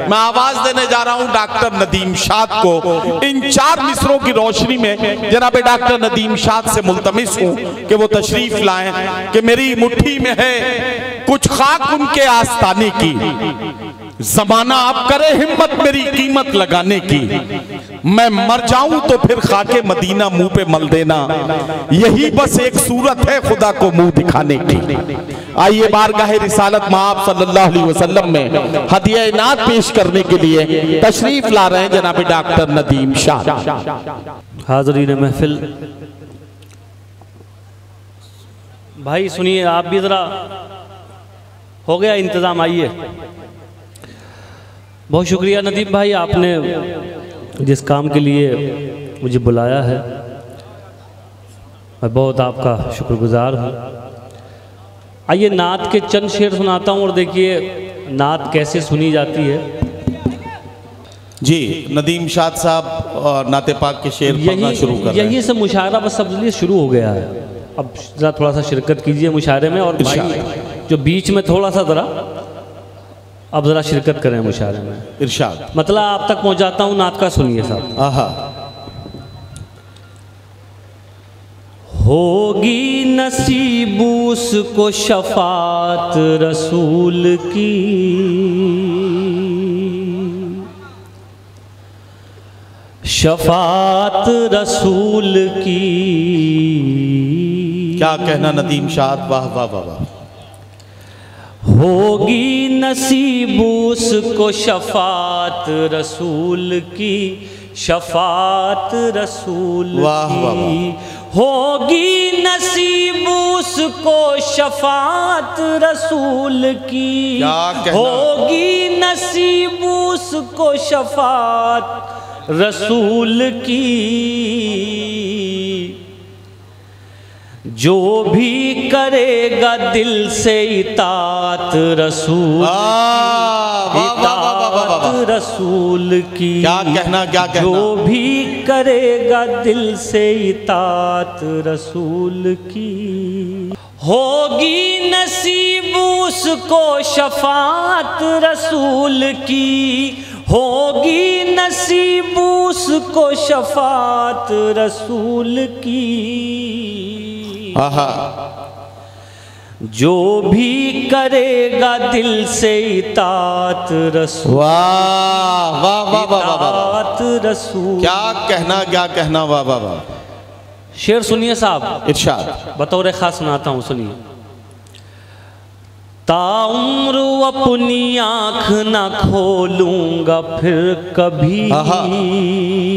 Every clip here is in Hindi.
मैं आवाज देने जा रहा हूं डॉक्टर नदीम शाद को। इन 4 मिसरों की रोशनी में जनाब डॉक्टर नदीम शाद से मुल्तमिस हूं कि वो तशरीफ लाएं कि मेरी मुट्ठी में है कुछ खाक उनके आस्ताने की, जमाना आप करे हिम्मत मेरी कीमत लगाने की, मैं मर जाऊं तो फिर खाके मदीना मुंह पे मल देना, यही बस एक सूरत है खुदा को मुंह दिखाने की। आइए बारगाह रिसालत माब सल्लल्लाहु अलैहि वसल्लम में हदिया इनात पेश करने के लिए तशरीफ ला रहे हैं जनाब डॉक्टर नदीम शाद। हाज़रीन महफिल, भाई सुनिए, आप भी जरा, हो गया इंतज़ाम, आइए। बहुत शुक्रिया नदीम भाई, आपने जिस काम के लिए मुझे बुलाया है, मैं बहुत आपका शुक्रगुजार हूँ। आइए नात के चंद शेर सुनाता हूँ और देखिए नात कैसे सुनी जाती है। जी नदीम शाद साहब और नाते पाक के शेर पढ़ना शुरू कर रहे हैं। यही से मुशायरा बस सब लिए शुरू हो गया है। अब ज़रा थोड़ा सा शिरकत कीजिए मुशायरे में, और भाई जो बीच में थोड़ा सा ज़रा अब ज़रा शिरकत करें मुशायरे में। इरशाद। मतलब आप तक पहुँचाता हूँ, नात का सुनिए साहब। आहा। होगी नसीब उसको शफात रसूल की, शफात रसूल की। क्या कहना नदीम शाद, वाह वाह वाह वाह। होगी नसीब उसको शफात रसूल की, शफात रसूल की। होगी नसीब उसको शफात रसूल की, होगी नसीब उसको शफात रसूल की। जो भी करेगा दिल से इताअत रसूल, इताअत रसूल की। क्या कहना, क्या कहना। जो भी करेगा दिल से इताअत रसूल की, होगी नसीब उसको शफात रसूल की, होगी नसीब उसको शफात रसूल की। आहा। जो भी करेगा दिल से इताअत रसूल, वाह वाह वाह वाह इताअत रसूल। क्या कहना, क्या कहना, वाह वाह वाह। शेर सुनिए साहब, इरशाद। बतौर खास सुनाता हूँ, सुनिए। ताउम्र अपनी आँख ना खोलूंगा फिर कभी।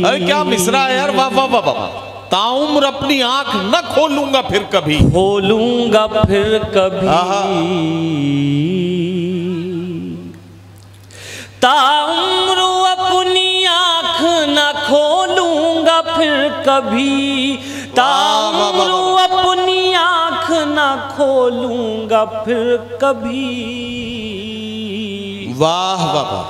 अरे क्या मिसरा है यार, वाह वाह वाह वाह। ताउम्र अपनी आँख न खोलूंगा फिर कभी, खोलूंगा फिर कभी। ताउम्र अपनी आँख न खोलूंगा फिर कभी, ताउम्र अपनी आँख न खोलूंगा फिर कभी। वाह वाह वाह।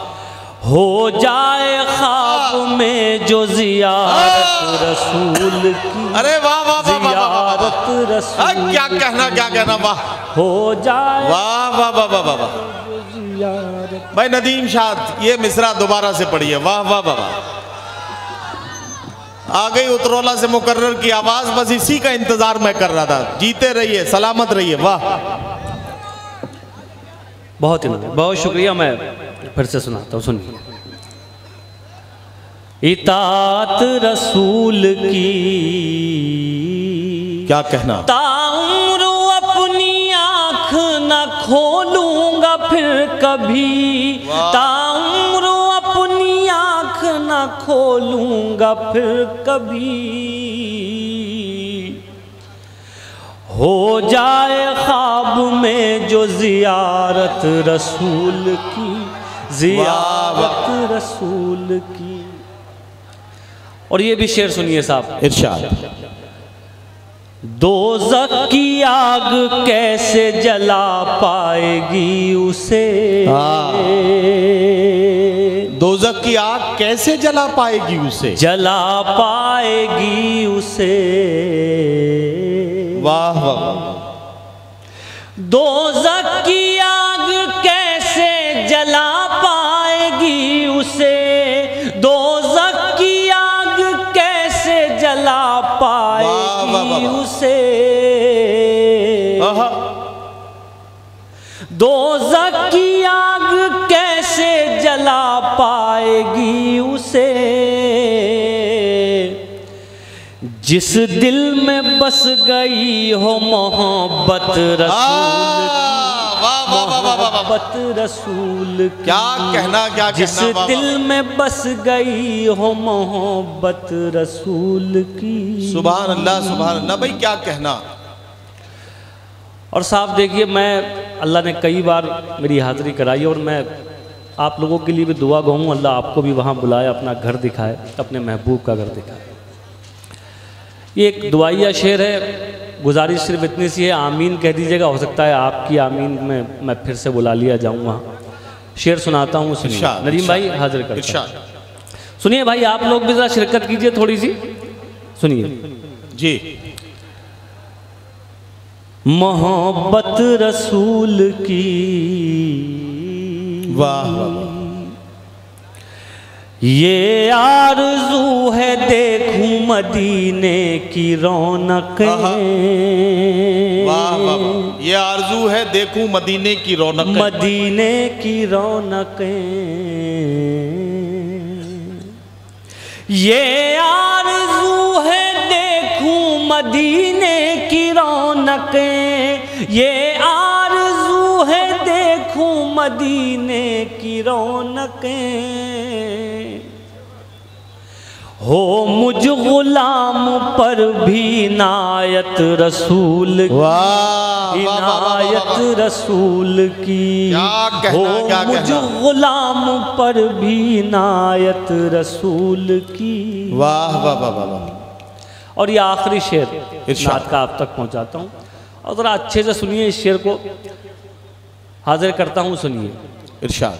हो जाए ख्वाब में जो जियारत रसूल की। अरे वाह वाह वाह जियारत रसूल। क्या कहना, क्या कहना, वाह। हो जाए, वाह वाह वाह वाह वाह। भाई नदीम शाद ये मिसरा दोबारा से पढ़िए, वाह वाह वाह वाह। आ गई उतरौला से मुकर्रर की आवाज, बस इसी का इंतजार मैं कर रहा था। जीते रहिए, सलामत रहिए, वाह। बहुत ही बहुत शुक्रिया। मैं फिर से सुनाता हूँ, सुनिए। इताअत रसूल की, क्या कहना। ताउम्र अपनी आँख न खोलूंगा फिर कभी, ताउम्र अपनी आँख न खोलूंगा फिर कभी। हो जाए ख्वाब में जो जियारत रसूल की, जियारत रसूल की। और ये भी शेर सुनिए साहब, इरशाद। दोज़ख की आग कैसे जला पाएगी उसे, दोज़ख की आग कैसे जला पाएगी उसे, जला पाएगी उसे। वाह वाह। दोज़ख की आग कैसे जला पाएगी उसे, दोज़ख की आग कैसे जला पाएगी उसे, दोज़ख की आग कैसे जला पाएगी उसे, जिस दिल में बस गई हो मोहब्बत रसूल की, मोहब्बत रसूल की, क्या कहना, क्या जिस कहना दिल में बस गई हो मोहब्बत रसूल की। सुभान अल्लाह, सुभान अल्लाह। भाई क्या कहना। और साहब देखिए, मैं अल्लाह ने कई बार मेरी हाज़िरी कराई और मैं आप लोगों के लिए भी दुआ गो हूँ, अल्लाह आपको भी वहाँ बुलाए, अपना घर दिखाए, अपने महबूब का घर दिखाए। ये एक दुआइया शेर है, गुजारिश सिर्फ इतनी सी है, आमीन कह दीजिएगा, हो सकता है आपकी आमीन में मैं फिर से बुला लिया जाऊँ वहाँ। शेर सुनाता हूँ, सुनिए। नदीम भाई हाजिर करता हूं। सुनिए भाई, आप लोग भी ज़रा शिरकत कीजिए थोड़ी सी, सुनिए जी। मोहब्बत रसूल की, वाह, ये आरज़ू है देखूं मदीने की रौनकें, वाह वाह, ये आरज़ू है देखूं मदीने की रौनकें, मदीने की रौनकें, ये आरज़ू है देखूं मदीने की रौनकें, ये आरज़ू है देखूं मदीने की रौनकें, हो मुझ गुलाम पर भी इनायत रसूल की, इनायत रसूल की, हो मुझ गुलाम पर भी इनायत रसूल की। वाह वाह वाह वाह। और ये आखिरी शेर इरशाद का आप तक पहुंचाता हूँ, और ज़रा अच्छे से सुनिए, इस शेर को हाजिर करता हूँ, सुनिए इरशाद।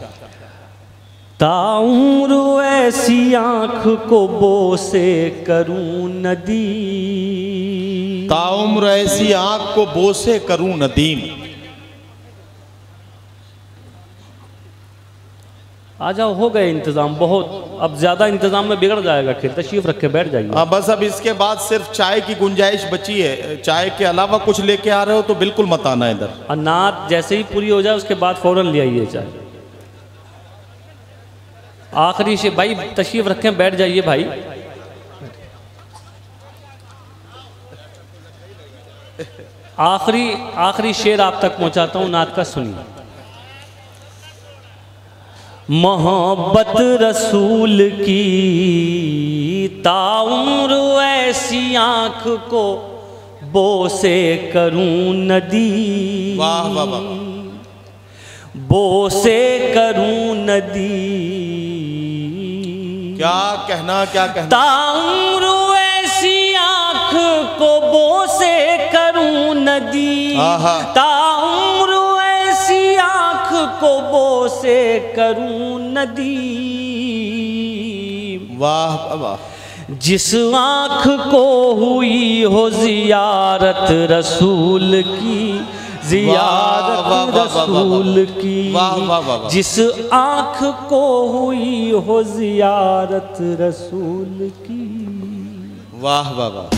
ताउम्र ऐसी आँख को बोसे करूं नदी, ताउम्र ऐसी आँख को बोसे करूं नदीम। आ जाओ, हो गए इंतज़ाम बहुत, अब ज़्यादा इंतज़ाम में बिगड़ जाएगा, फिर तशरीफ़ रख के बैठ जाइए। हाँ बस, अब इसके बाद सिर्फ चाय की गुंजाइश बची है, चाय के अलावा कुछ लेके आ रहे हो तो बिल्कुल मत आना इधर। नात जैसे ही पूरी हो जाए उसके बाद फ़ौरन ले आइए चाय। आखिरी से भाई तशरीफ़ रखें, बैठ जाइए भाई। आखिरी शेर आप तक पहुंचाता हूं, नात का सुनिए। मोहब्बत रसूल की ताउम्र ऐसी आँख को बोसे करूं नदी, वाह वाह वाह, बोसे करूं नदी, क्या कहना, क्या कहना। ताउम्र ऐसी आँख को बोसे करूं नदी, ताउम्र ऐसी आँख को बोसे करूं नदी, वाह वाह। जिस आँख को हुई हो जियारत रसूल की, जियारत रसूल की, जिस आँख को हुई हो जियारत रसूल की। वाह वाह वाह।